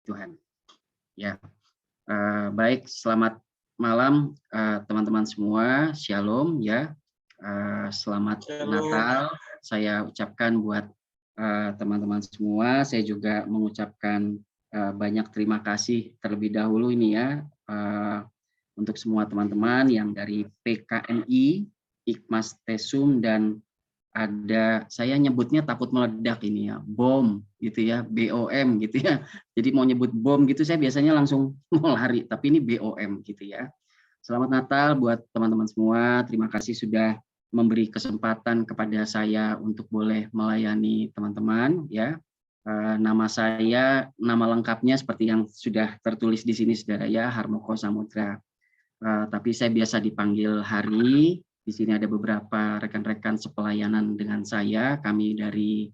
Tuhan. Ya, baik. Selamat malam teman-teman semua. Shalom ya. Selamat Shalom. Natal. Saya ucapkan buat teman-teman semua. Saya juga mengucapkan banyak terima kasih terlebih dahulu ini ya untuk semua teman-teman yang dari PKMI, Ikmas Tesum, dan ada saya nyebutnya takut meledak ini ya, bom gitu ya, BOM gitu ya. Jadi mau nyebut bom gitu saya biasanya langsung mau lari, tapi ini BOM gitu ya. Selamat Natal buat teman-teman semua. Terima kasih sudah memberi kesempatan kepada saya untuk boleh melayani teman-teman ya. Nama saya, nama lengkapnya seperti yang sudah tertulis di sini saudara ya, Harmoko Samudra. Tapi saya biasa dipanggil Hari. Di sini ada beberapa rekan-rekan sepelayanan dengan saya. Kami dari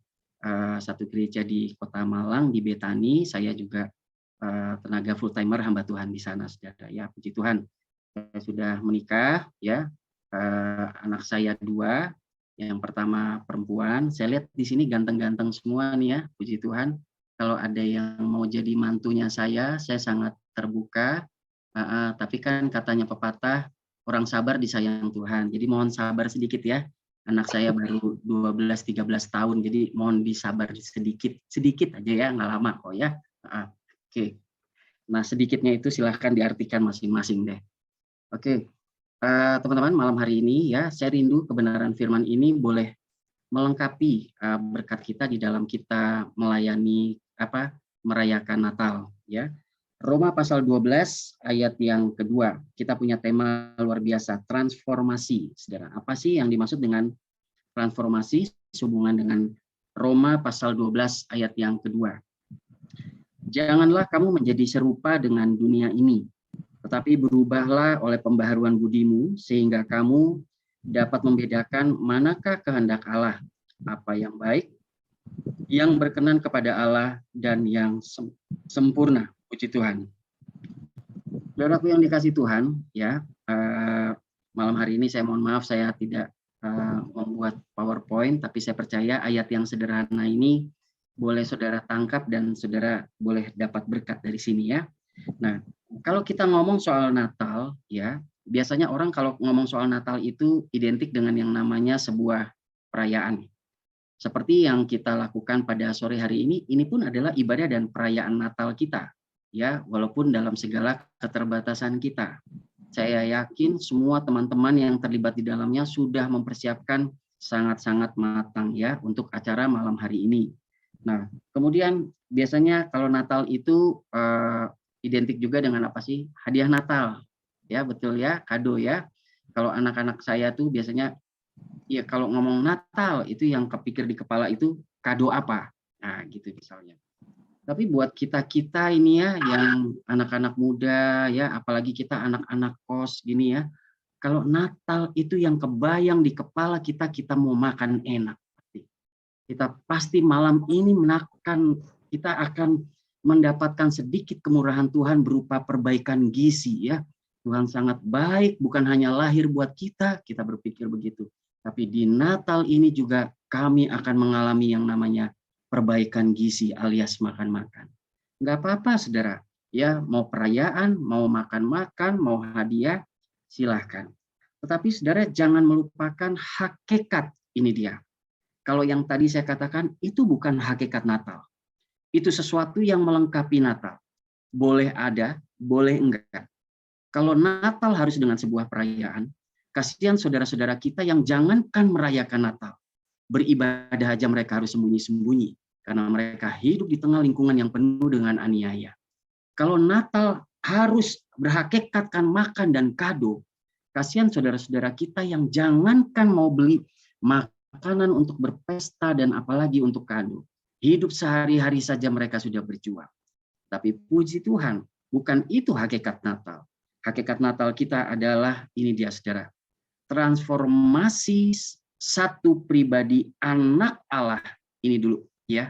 satu gereja di Kota Malang, di Betani. Saya juga tenaga full timer hamba Tuhan di sana, saudara. Ya, puji Tuhan. Saya sudah menikah, ya. Anak saya 2. Yang pertama perempuan. Saya lihat di sini ganteng-ganteng semua nih ya, puji Tuhan. Kalau ada yang mau jadi mantunya saya sangat terbuka. Tapi kan katanya pepatah, orang sabar disayang Tuhan. Jadi mohon sabar sedikit ya. Anak saya baru 12-13 tahun, jadi mohon disabar sedikit aja ya, nggak lama kok ya. Oke. Nah sedikitnya itu silahkan diartikan masing-masing deh. Oke, teman-teman malam hari ini ya, saya rindu kebenaran firman ini boleh melengkapi berkat kita di dalam kita melayani merayakan Natal ya. Roma pasal 12 ayat yang kedua. Kita punya tema luar biasa, transformasi. Saudara, apa sih yang dimaksud dengan transformasi sehubungan dengan Roma pasal 12 ayat yang kedua? Janganlah kamu menjadi serupa dengan dunia ini, tetapi berubahlah oleh pembaharuan budimu sehingga kamu dapat membedakan manakah kehendak Allah, apa yang baik, yang berkenan kepada Allah, dan yang sempurna. Puji Tuhan. Saudaraku yang dikasih Tuhan, ya malam hari ini saya mohon maaf saya tidak membuat PowerPoint, tapi saya percaya ayat yang sederhana ini boleh saudara tangkap dan saudara boleh dapat berkat dari sini ya. Nah, kalau kita ngomong soal Natal, ya biasanya orang kalau ngomong soal Natal itu identik dengan yang namanya sebuah perayaan. Seperti yang kita lakukan pada sore hari ini pun adalah ibadah dan perayaan Natal kita. Ya, walaupun dalam segala keterbatasan kita. Saya yakin semua teman-teman yang terlibat di dalamnya sudah mempersiapkan sangat-sangat matang ya untuk acara malam hari ini. Nah, kemudian biasanya kalau Natal itu identik juga dengan apa sih? Hadiah Natal. Ya, betul ya, kado ya. Kalau anak-anak saya tuh biasanya ya kalau ngomong Natal itu yang kepikir di kepala itu kado apa? Nah, gitu misalnya. Tapi buat kita-kita ini ya yang anak-anak muda ya, apalagi kita anak-anak kos gini ya, kalau Natal itu yang kebayang di kepala kita, kita mau makan enak. Kita pasti malam ini kita akan mendapatkan sedikit kemurahan Tuhan berupa perbaikan gizi ya. Tuhan sangat baik, bukan hanya lahir buat kita berpikir begitu. Tapi di Natal ini juga kami akan mengalami yang namanya perbaikan gizi alias makan-makan. Enggak apa-apa saudara, ya mau perayaan, mau makan-makan, mau hadiah, silahkan. Tetapi saudara jangan melupakan hakikat ini dia. Kalau yang tadi saya katakan itu bukan hakikat Natal. Itu sesuatu yang melengkapi Natal. Boleh ada, boleh enggak. Kalau Natal harus dengan sebuah perayaan, kasihan saudara-saudara kita yang jangankan merayakan Natal. Beribadah aja mereka harus sembunyi-sembunyi. Karena mereka hidup di tengah lingkungan yang penuh dengan aniaya. Kalau Natal harus berhakikatkan makan dan kado, kasihan saudara-saudara kita yang jangankan mau beli makanan untuk berpesta dan apalagi untuk kado. Hidup sehari-hari saja mereka sudah berjuang. Tapi puji Tuhan, bukan itu hakikat Natal. Hakikat Natal kita adalah, ini dia saudara, transformasi satu pribadi anak Allah. Ini dulu ya,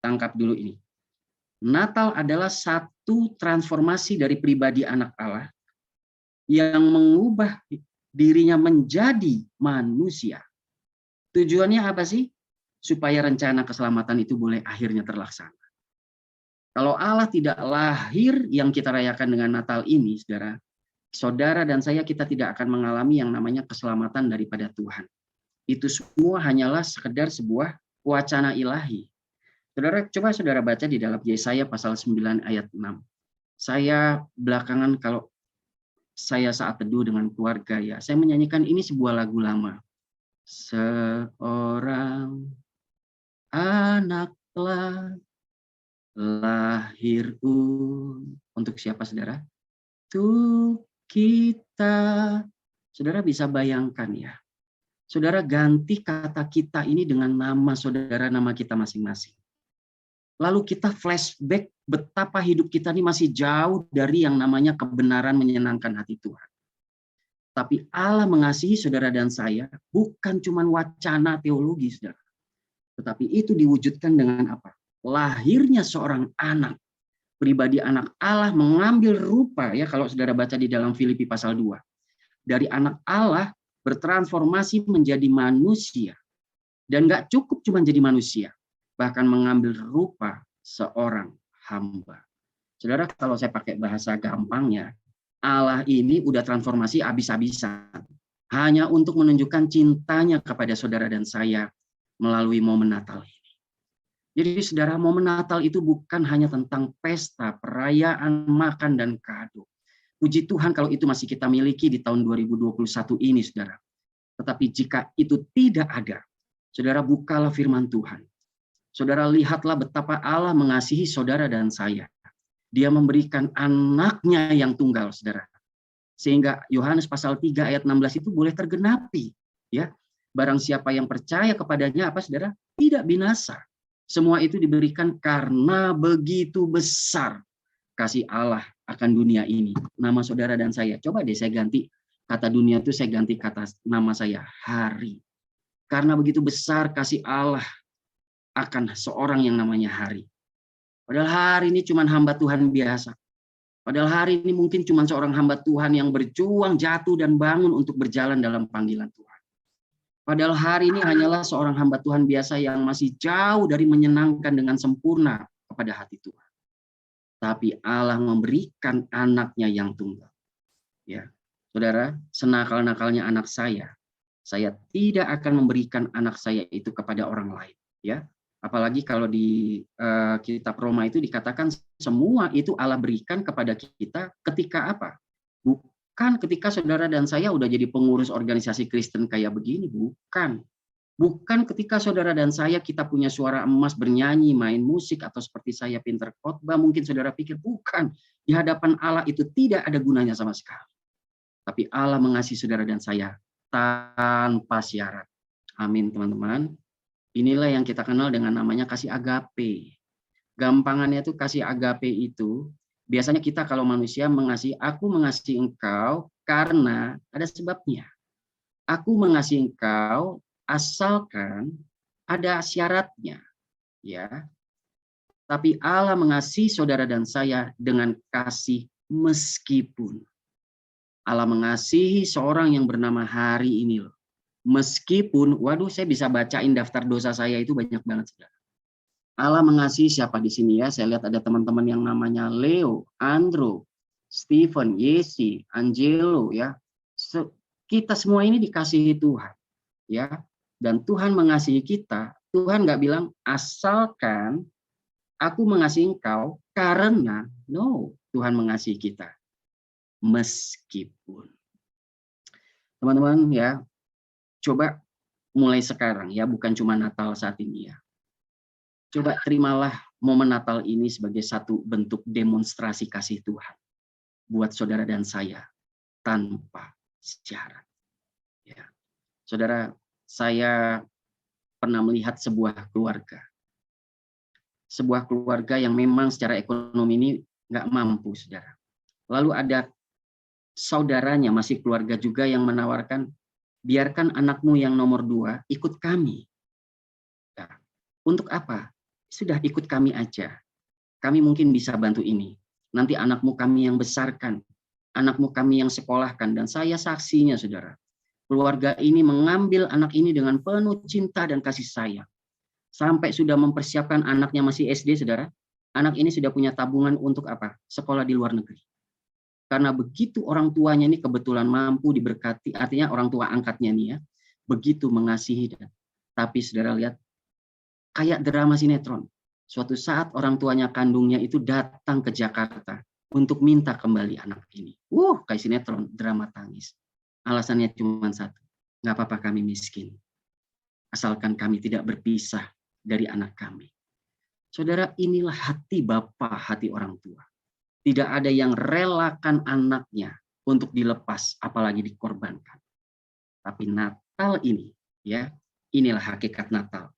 tangkap dulu ini. Natal adalah satu transformasi dari pribadi anak Allah yang mengubah dirinya menjadi manusia. Tujuannya apa sih? Supaya rencana keselamatan itu boleh akhirnya terlaksana. Kalau Allah tidak lahir yang kita rayakan dengan Natal ini, saudara, saudara dan saya kita tidak akan mengalami yang namanya keselamatan daripada Tuhan. Itu semua hanyalah sekedar sebuah wacana ilahi. Saudara, coba saudara baca di dalam Yesaya pasal 9 ayat 6. Saya belakangan kalau saya saat teduh dengan keluarga ya, saya menyanyikan ini sebuah lagu lama. Seorang anak telah lahir untuk siapa saudara? Untuk kita. Saudara bisa bayangkan ya. Saudara ganti kata kita ini dengan nama saudara, nama kita masing-masing. Lalu kita flashback betapa hidup kita ini masih jauh dari yang namanya kebenaran menyenangkan hati Tuhan. Tapi Allah mengasihi saudara dan saya bukan cuma wacana teologi, saudara. Tetapi itu diwujudkan dengan apa? Lahirnya seorang anak. Pribadi anak Allah mengambil rupa, ya kalau saudara baca di dalam Filipi pasal 2. Dari anak Allah bertransformasi menjadi manusia. Dan nggak cukup cuma jadi manusia. Bahkan mengambil rupa seorang hamba. Saudara, kalau saya pakai bahasa gampangnya, Allah ini udah transformasi habis-habisan. Hanya untuk menunjukkan cintanya kepada saudara dan saya melalui momen Natal ini. Jadi saudara, momen Natal itu bukan hanya tentang pesta, perayaan, makan, dan kado. Puji Tuhan kalau itu masih kita miliki di tahun 2021 ini, saudara. Tetapi jika itu tidak ada, saudara bukalah firman Tuhan. Saudara lihatlah betapa Allah mengasihi saudara dan saya. Dia memberikan anaknya yang tunggal, saudara. Sehingga Yohanes pasal 3 ayat 16 itu boleh tergenapi. Ya, barang siapa yang percaya kepadanya, apa saudara? Tidak binasa. Semua itu diberikan karena begitu besar kasih Allah akan dunia ini. Nama saudara dan saya. Coba deh saya ganti kata dunia itu, saya ganti kata nama saya, hari. Karena begitu besar kasih Allah akan seorang yang namanya hari. Padahal hari ini cuma hamba Tuhan biasa. Padahal hari ini mungkin cuma seorang hamba Tuhan yang berjuang, jatuh, dan bangun untuk berjalan dalam panggilan Tuhan. Padahal hari ini hanyalah seorang hamba Tuhan biasa yang masih jauh dari menyenangkan dengan sempurna kepada hati Tuhan. Tapi Allah memberikan anaknya yang tunggal. Ya, saudara, senakal-nakalnya anak saya tidak akan memberikan anak saya itu kepada orang lain. Ya, apalagi kalau di kitab Roma itu dikatakan semua itu Allah berikan kepada kita ketika apa? Bukan ketika saudara dan saya udah jadi pengurus organisasi Kristen kayak begini, bukan. Bukan ketika saudara dan saya kita punya suara emas bernyanyi, main musik, atau seperti saya pinter khotbah, mungkin saudara pikir bukan. Di hadapan Allah itu tidak ada gunanya sama sekali. Tapi Allah mengasihi saudara dan saya tanpa syarat. Amin, teman-teman. Inilah yang kita kenal dengan namanya kasih agape. Gampangannya itu kasih agape itu, biasanya kita kalau manusia mengasihi, aku mengasihi engkau karena ada sebabnya. Aku mengasihi engkau asalkan ada syaratnya, ya. Tapi Allah mengasihi saudara dan saya dengan kasih meskipun. Allah mengasihi seorang yang bernama hari ini loh. Meskipun, waduh, saya bisa bacain daftar dosa saya itu banyak banget, saudara. Allah mengasihi siapa di sini ya? Saya lihat ada teman-teman yang namanya Leo, Andrew, Stephen, Yesi, Angelo, ya. Kita semua ini dikasihi Tuhan, ya. Dan Tuhan mengasihi kita. Tuhan nggak bilang asalkan aku mengasihi engkau karena, no, Tuhan mengasihi kita meskipun. Teman-teman ya, coba mulai sekarang ya, bukan cuma Natal saat ini ya. Coba terimalah momen Natal ini sebagai satu bentuk demonstrasi kasih Tuhan buat saudara dan saya tanpa syarat. Ya. Saudara, saya pernah melihat sebuah keluarga. Sebuah keluarga yang memang secara ekonomi ini nggak mampu, saudara. Lalu ada saudaranya, masih keluarga juga, yang menawarkan, biarkan anakmu yang nomor 2 ikut kami. Nah, untuk apa? Sudah ikut kami aja. Kami mungkin bisa bantu ini. Nanti anakmu kami yang besarkan. Anakmu kami yang sekolahkan. Dan saya saksinya, saudara. Keluarga ini mengambil anak ini dengan penuh cinta dan kasih sayang. Sampai sudah mempersiapkan anaknya masih SD, saudara. anak ini sudah punya tabungan untuk apa? Sekolah di luar negeri. Karena begitu orang tuanya ini kebetulan mampu diberkati, artinya orang tua angkatnya nih ya, begitu mengasihi dan tapi saudara lihat kayak drama sinetron. Suatu saat orang tuanya kandungnya itu datang ke Jakarta untuk minta kembali anak ini. Kayak sinetron, drama tangis. Alasannya cuma satu, nggak apa-apa kami miskin. Asalkan kami tidak berpisah dari anak kami. Saudara, inilah hati Bapa, hati orang tua. Tidak ada yang relakan anaknya untuk dilepas, apalagi dikorbankan. Tapi Natal ini, ya, inilah hakikat Natal.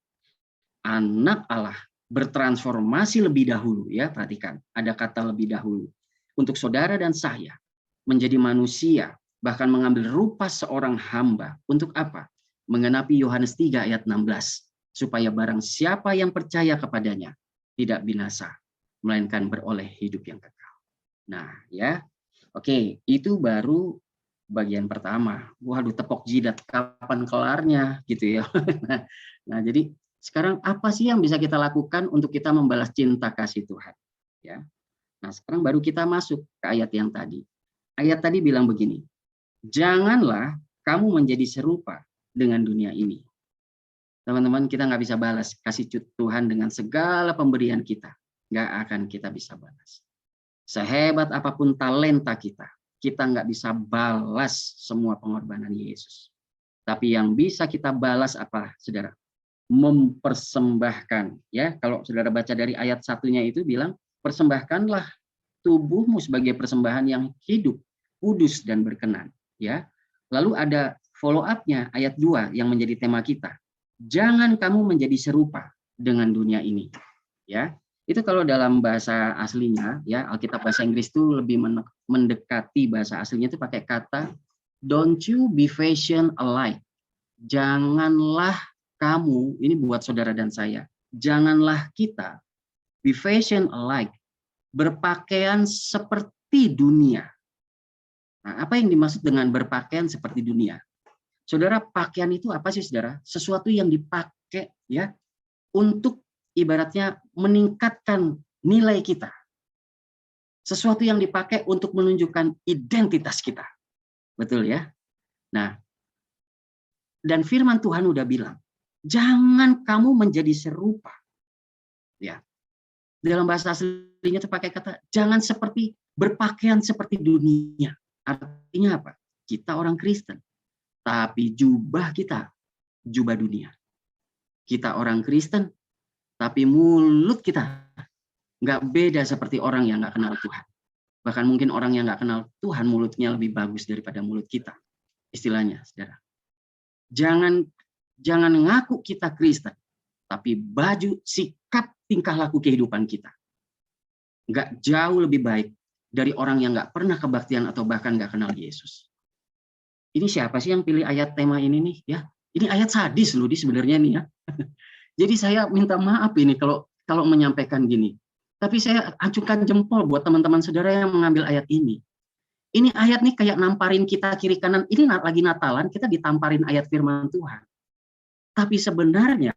Anak Allah bertransformasi lebih dahulu, ya, perhatikan, ada kata lebih dahulu. Untuk saudara dan saya menjadi manusia, bahkan mengambil rupa seorang hamba. Untuk apa? Menggenapi Yohanes 3 ayat 16, supaya barang siapa yang percaya kepadanya tidak binasa, melainkan beroleh hidup yang kekal. Nah, ya. Oke, itu baru bagian pertama. Waduh, tepok jidat, kapan kelarnya gitu ya. Nah, jadi sekarang apa sih yang bisa kita lakukan untuk kita membalas cinta kasih Tuhan? Ya. Nah, sekarang baru kita masuk ke ayat yang tadi. Ayat tadi bilang begini, janganlah kamu menjadi serupa dengan dunia ini. Teman-teman, kita nggak bisa balas kasih Tuhan dengan segala pemberian kita. Nggak akan kita bisa balas. Sehebat apapun talenta kita nggak bisa balas semua pengorbanan Yesus. Tapi yang bisa kita balas apa, saudara? Mempersembahkan. Ya, kalau saudara baca dari ayat satunya itu bilang, persembahkanlah tubuhmu sebagai persembahan yang hidup, kudus dan berkenan. Ya, lalu ada follow up-nya ayat 2 yang menjadi tema kita. Jangan kamu menjadi serupa dengan dunia ini. Ya, itu kalau dalam bahasa aslinya, ya, Alkitab bahasa Inggris itu lebih mendekati bahasa aslinya itu pakai kata don't you be fashion alike. Janganlah kamu, ini buat saudara dan saya, janganlah kita be fashion alike, berpakaian seperti dunia. Nah, apa yang dimaksud dengan berpakaian seperti dunia? Saudara, pakaian itu apa sih, saudara? Sesuatu yang dipakai ya untuk ibaratnya meningkatkan nilai kita. Sesuatu yang dipakai untuk menunjukkan identitas kita. Betul ya? Nah, dan firman Tuhan udah bilang, jangan kamu menjadi serupa. Ya. Dalam bahasa aslinya itu pakai kata, jangan seperti berpakaian seperti dunia. Artinya apa? Kita orang Kristen, tapi jubah kita, jubah dunia. Kita orang Kristen, tapi mulut kita nggak beda seperti orang yang nggak kenal Tuhan. Bahkan mungkin orang yang nggak kenal Tuhan mulutnya lebih bagus daripada mulut kita. Istilahnya, saudara. Jangan ngaku kita Kristen, tapi baju, sikap, tingkah laku kehidupan kita nggak jauh lebih baik dari orang yang nggak pernah kebaktian atau bahkan nggak kenal Yesus. Ini siapa sih yang pilih ayat tema ini nih? Ya, ini ayat sadis loh, sebenarnya nih ya. Jadi saya minta maaf ini kalau menyampaikan gini. Tapi saya acungkan jempol buat teman-teman saudara yang mengambil ayat ini. Ini ayat nih kayak namparin kita kiri kanan. Ini lagi Natalan, kita ditamparin ayat firman Tuhan. Tapi sebenarnya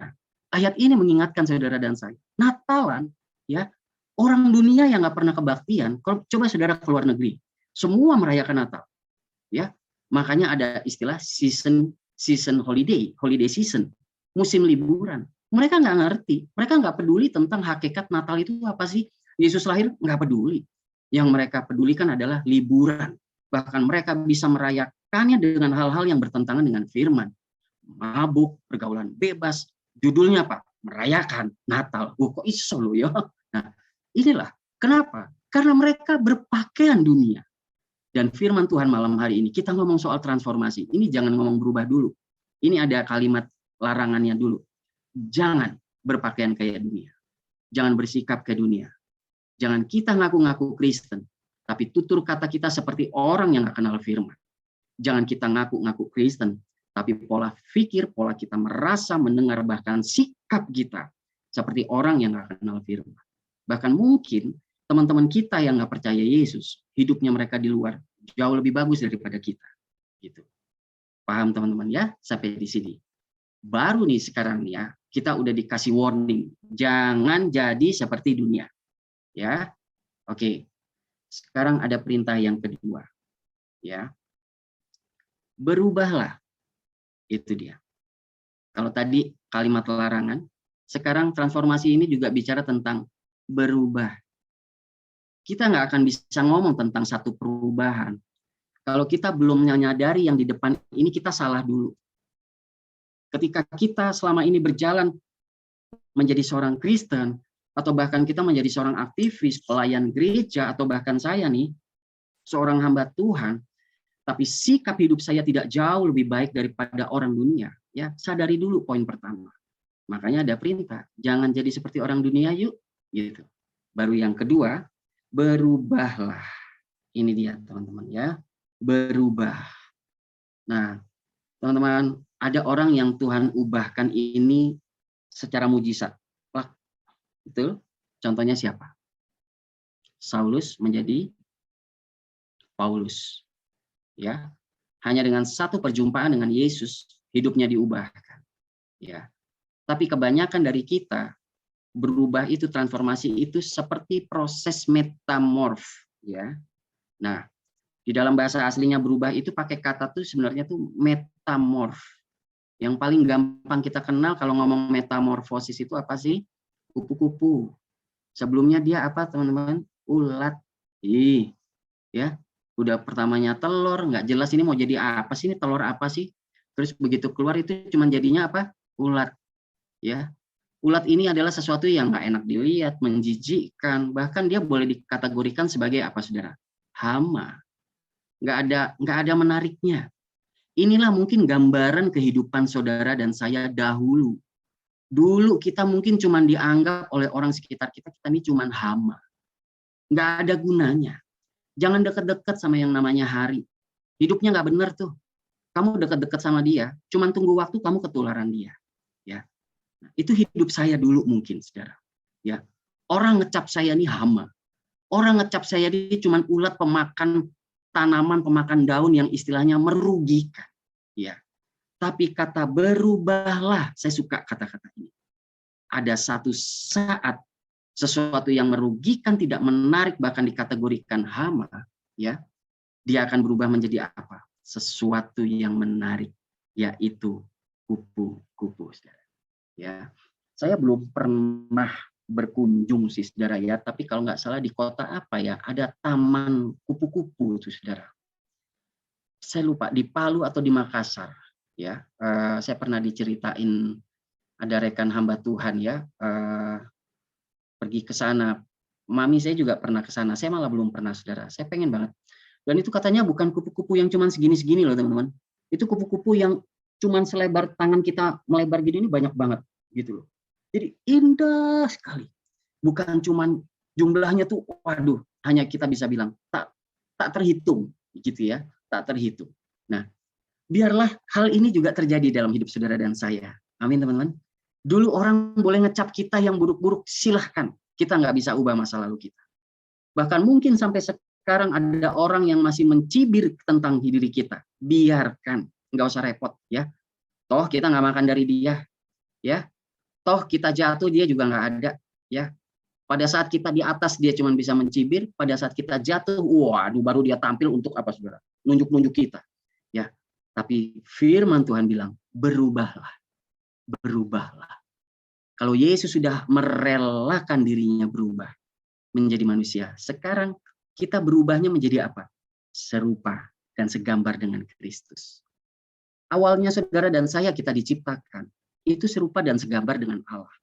ayat ini mengingatkan saudara dan saya. Natalan, ya, orang dunia yang nggak pernah kebaktian, kalau coba saudara ke luar negeri, semua merayakan Natal. Ya, makanya ada istilah season holiday season, musim liburan. Mereka nggak ngerti, mereka nggak peduli tentang hakikat Natal itu apa sih. Yesus lahir nggak peduli. Yang mereka pedulikan adalah liburan. Bahkan mereka bisa merayakannya dengan hal-hal yang bertentangan dengan firman. Mabuk, pergaulan bebas. Judulnya apa? Merayakan Natal. Kok iso loh ya? Nah, inilah kenapa? Karena mereka berpakaian dunia. Dan firman Tuhan malam hari ini, kita ngomong soal transformasi. Ini jangan ngomong berubah dulu. Ini ada kalimat larangannya dulu. Jangan berpakaian kayak dunia. Jangan bersikap kayak dunia. Jangan kita ngaku-ngaku Kristen, tapi tutur kata kita seperti orang yang nggak kenal firman. Jangan kita ngaku-ngaku Kristen, tapi pola pikir, pola kita merasa, mendengar, bahkan sikap kita seperti orang yang nggak kenal firman. Bahkan mungkin teman-teman kita yang nggak percaya Yesus, hidupnya mereka di luar jauh lebih bagus daripada kita. Gitu. Paham teman-teman ya? Sampai di sini. Baru nih sekarang ya, kita udah dikasih warning, jangan jadi seperti dunia. Ya, oke. Sekarang ada perintah yang kedua. Ya, berubahlah. Itu dia. Kalau tadi kalimat larangan, sekarang transformasi ini juga bicara tentang berubah. Kita nggak akan bisa ngomong tentang satu perubahan kalau kita belum menyadari yang di depan ini kita salah dulu. Ketika kita selama ini berjalan menjadi seorang Kristen, atau bahkan kita menjadi seorang aktivis, pelayan gereja, atau bahkan saya nih, seorang hamba Tuhan, tapi sikap hidup saya tidak jauh lebih baik daripada orang dunia. Ya, sadari dulu poin pertama. Makanya ada perintah, jangan jadi seperti orang dunia yuk. Gitu. Baru yang kedua, berubahlah. Ini dia teman-teman ya, berubah. Nah, teman-teman, ada orang yang Tuhan ubahkan ini secara mujizat. Wah, betul. Contohnya siapa? Saulus menjadi Paulus. Ya, hanya dengan satu perjumpaan dengan Yesus hidupnya diubahkan. Ya, tapi kebanyakan dari kita berubah itu, transformasi itu seperti proses metamorf. Ya, nah di dalam bahasa aslinya berubah itu pakai kata tuh sebenarnya tuh metamorf. Yang paling gampang kita kenal kalau ngomong metamorfosis itu apa sih? Kupu-kupu. Sebelumnya dia apa teman-teman? Ulat. Ya. Udah pertamanya telur, nggak jelas ini mau jadi apa sih, ini telur apa sih? Terus begitu keluar itu cuma jadinya apa? Ulat. Ya. Ulat ini adalah sesuatu yang nggak enak dilihat, menjijikkan, bahkan dia boleh dikategorikan sebagai apa, saudara? Hama. Nggak ada menariknya. Inilah mungkin gambaran kehidupan saudara dan saya dahulu. Dulu kita mungkin cuma dianggap oleh orang sekitar kita ini cuma hama. Nggak ada gunanya. Jangan dekat-dekat sama yang namanya hari. Hidupnya nggak benar tuh. Kamu dekat-dekat sama dia, cuma tunggu waktu kamu ketularan dia. Ya, nah, itu hidup saya dulu mungkin, saudara. Ya, orang ngecap saya ini hama. Orang ngecap saya ini cuma ulat pemakan tanaman, pemakan daun yang istilahnya merugikan. Ya, tapi kata berubahlah, saya suka kata-kata ini. Ada satu saat sesuatu yang merugikan, tidak menarik, bahkan dikategorikan hama, ya, dia akan berubah menjadi apa? Sesuatu yang menarik, yaitu kupu-kupu, saudara. Ya, saya belum pernah berkunjung sih, saudara ya, tapi kalau nggak salah di kota apa ya, ada taman kupu-kupu itu, saudara. Saya lupa di Palu atau di Makassar, ya. Saya pernah diceritain ada rekan hamba Tuhan ya, pergi ke sana. Mami saya juga pernah ke sana. Saya malah belum pernah, saudara. Saya pengen banget. Dan itu katanya bukan kupu-kupu yang cuman segini-segini loh, teman-teman. Itu kupu-kupu yang cuman selebar tangan kita melebar gini, ini banyak banget gitu loh. Jadi indah sekali. Bukan cuman jumlahnya tuh, waduh, hanya kita bisa bilang tak terhitung gitu ya, tak terhitung. Nah, biarlah hal ini juga terjadi dalam hidup saudara dan saya. Amin, teman-teman. Dulu orang boleh ngecap kita yang buruk-buruk, silahkan. Kita nggak bisa ubah masa lalu kita. Bahkan mungkin sampai sekarang ada orang yang masih mencibir tentang diri kita. Biarkan, nggak usah repot ya. Toh kita nggak makan dari dia, ya. Toh kita jatuh dia juga nggak ada, ya. Pada saat kita di atas dia cuma bisa mencibir, pada saat kita jatuh, waduh baru dia tampil untuk apa, saudara? Nunjuk-nunjuk kita, ya. Tapi firman Tuhan bilang, berubahlah, berubahlah. Kalau Yesus sudah merelakan dirinya berubah menjadi manusia, sekarang kita berubahnya menjadi apa? Serupa dan segambar dengan Kristus. Awalnya saudara dan saya kita diciptakan, itu serupa dan segambar dengan Allah.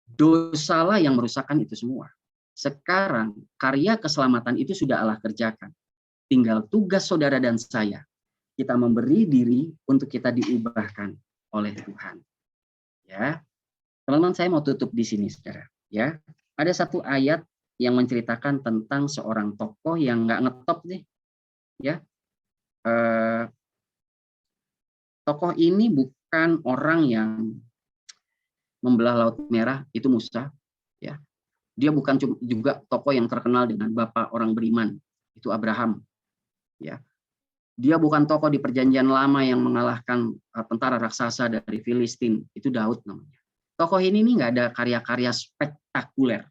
Dosalah yang merusakkan itu semua. Sekarang karya keselamatan itu sudah Allah kerjakan. Tinggal tugas saudara dan saya. Kita memberi diri untuk kita diubahkan oleh Tuhan. Ya, teman-teman, saya mau tutup di sini, saudara. Ya, ada satu ayat yang menceritakan tentang seorang tokoh yang nggak ngetop nih. Ya, tokoh ini bukan orang yang membelah Laut Merah, itu Musa. Ya, dia bukan juga tokoh yang terkenal dengan bapak orang beriman, itu Abraham. Ya, dia bukan tokoh di Perjanjian Lama yang mengalahkan tentara raksasa dari Filistin, itu Daud namanya. Tokoh ini nggak ada karya-karya spektakuler,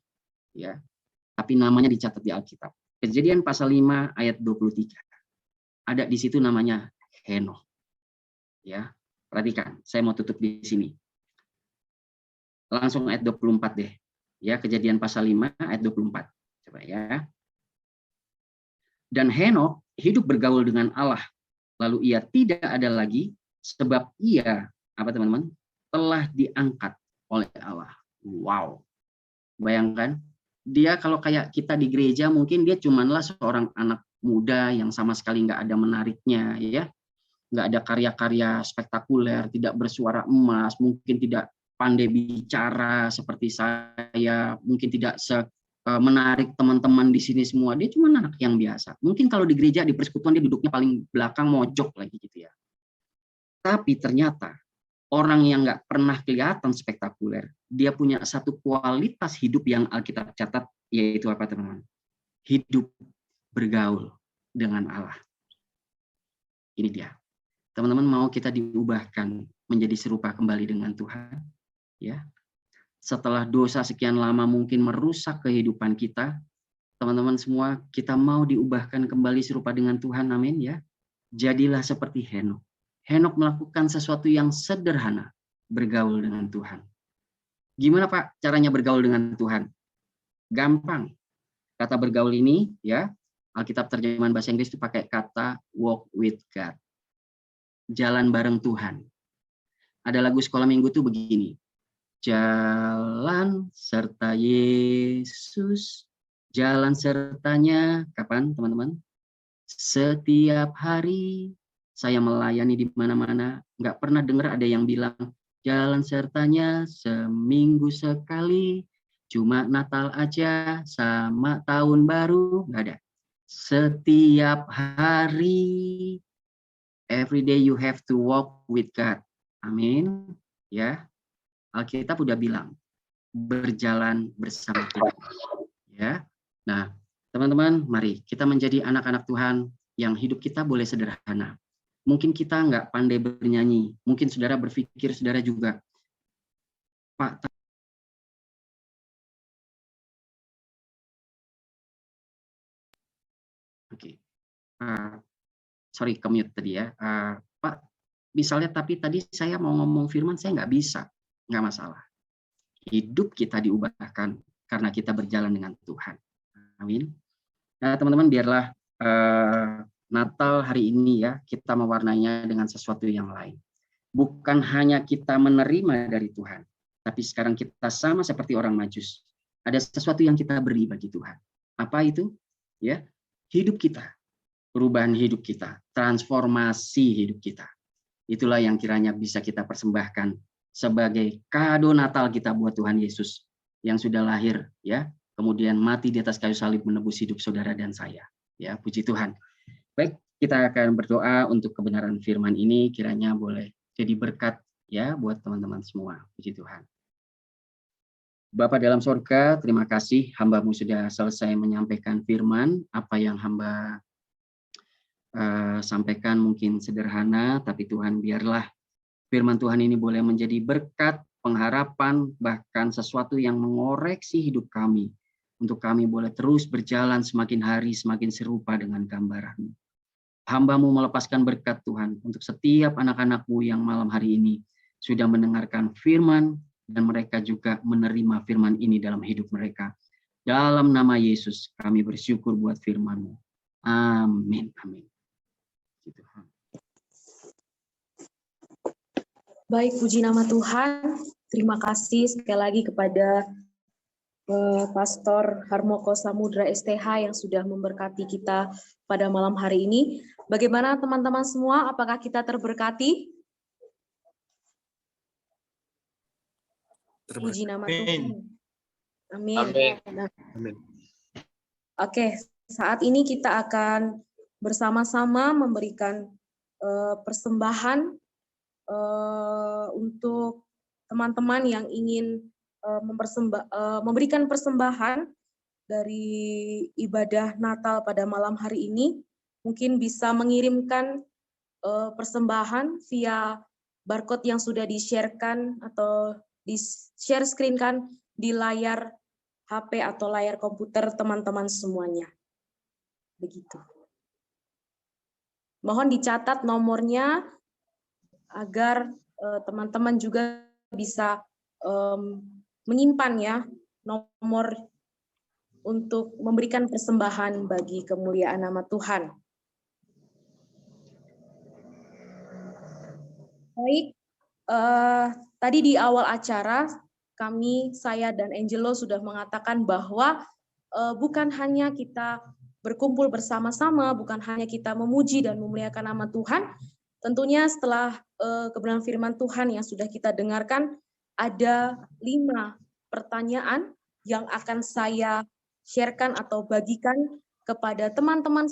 ya. tapi namanya dicatat di Alkitab. Kejadian pasal 5 ayat 23. Ada di situ namanya Henokh. Ya, perhatikan, saya mau tutup di sini. Langsung ayat 24 deh. Ya, Kejadian pasal 5 ayat 24. Coba ya. Dan Henokh hidup bergaul dengan Allah, lalu ia tidak ada lagi sebab ia apa teman-teman? Telah diangkat oleh Allah. Wow. Bayangkan, dia kalau kayak kita di gereja mungkin dia cumanlah seorang anak muda yang sama sekali nggak ada menariknya, ya, nggak ada karya-karya spektakuler, tidak bersuara emas, mungkin tidak pandai bicara seperti saya, mungkin tidak menarik teman-teman di sini semua. Dia cuma anak yang biasa. Mungkin kalau di gereja di persekutuan dia duduknya paling belakang mojok lagi gitu ya. Tapi ternyata orang yang nggak pernah kelihatan spektakuler, dia punya satu kualitas hidup yang Alkitab catat, yaitu apa teman-teman? Hidup bergaul dengan Allah. Ini dia. Teman-teman, mau kita diubahkan menjadi serupa kembali dengan Tuhan? Ya. Setelah dosa sekian lama mungkin merusak kehidupan kita, teman-teman semua, kita mau diubahkan kembali serupa dengan Tuhan, amin ya. Jadilah seperti Henokh. Henokh melakukan sesuatu yang sederhana, bergaul dengan Tuhan. Gimana Pak caranya bergaul dengan Tuhan? Gampang. Kata bergaul ini, ya, Alkitab terjemahan bahasa Inggris itu pakai kata walk with God. Jalan bareng Tuhan. Ada lagu sekolah minggu tuh begini. Jalan serta Yesus. Jalan sertanya kapan teman-teman? Setiap hari saya melayani di mana-mana. Nggak pernah dengar ada yang bilang jalan sertanya seminggu sekali. Cuma Natal aja sama tahun baru. Nggak ada. Setiap hari. Every day you have to walk with God. Amin. Ya. Alkitab udah bilang berjalan bersama Tuhan. Ya. Nah, teman-teman, mari kita menjadi anak-anak Tuhan yang hidup kita boleh sederhana. Mungkin kita nggak pandai bernyanyi, mungkin saudara berpikir saudara juga, Pak, oke, sorry commute tadi ya, Pak, misalnya tapi tadi saya mau ngomong firman saya nggak bisa, nggak masalah. Hidup kita diubahkan karena kita berjalan dengan Tuhan. Amin. Nah, teman-teman, biarlah Natal hari ini ya kita mewarnainya dengan sesuatu yang lain. Bukan hanya kita menerima dari Tuhan, tapi sekarang kita sama seperti orang Majus. Ada sesuatu yang kita beri bagi Tuhan. Apa itu? Ya, hidup kita, perubahan hidup kita, transformasi hidup kita. Itulah yang kiranya bisa kita persembahkan sebagai kado Natal kita buat Tuhan Yesus yang sudah lahir, ya, kemudian mati di atas kayu salib menebus hidup saudara dan saya. Ya, puji Tuhan. Baik, kita akan berdoa untuk kebenaran firman ini, kiranya boleh jadi berkat ya buat teman-teman semua. Puji Tuhan. Bapa dalam sorga, terima kasih hamba-Mu sudah selesai menyampaikan firman. Apa yang hamba sampaikan mungkin sederhana, tapi Tuhan biarlah firman Tuhan ini boleh menjadi berkat, pengharapan, bahkan sesuatu yang mengoreksi hidup kami. Untuk kami boleh terus berjalan semakin hari semakin serupa dengan gambaran-Mu. Hamba-Mu melepaskan berkat Tuhan untuk setiap anak-anak-Mu yang malam hari ini sudah mendengarkan firman dan mereka juga menerima firman ini dalam hidup mereka. Dalam nama Yesus kami bersyukur buat firman-Mu. Amin. Amin. Baik, puji nama Tuhan. Terima kasih sekali lagi kepada Pastor Harmoko Samudra STH yang sudah memberkati kita pada malam hari ini. Bagaimana teman-teman semua? Apakah kita terberkati? Puji nama Tuhan. Amin. Amin. Nah, amin. Oke, saat ini kita akan bersama-sama memberikan persembahan untuk teman-teman yang ingin memberikan persembahan dari ibadah Natal pada malam hari ini. Mungkin bisa mengirimkan persembahan via barcode yang sudah di-share-kan atau di-share screen-kan di layar HP atau layar komputer teman-teman semuanya. Begitu. Mohon dicatat nomornya agar teman-teman juga bisa menyimpan ya nomor untuk memberikan persembahan bagi kemuliaan nama Tuhan. Baik, tadi di awal acara saya dan Angelo sudah mengatakan bahwa bukan hanya kita berkumpul bersama-sama, bukan hanya kita memuji dan memuliakan nama Tuhan. Tentunya setelah kebenaran firman Tuhan yang sudah kita dengarkan, ada 5 pertanyaan yang akan saya sharekan atau bagikan kepada teman-teman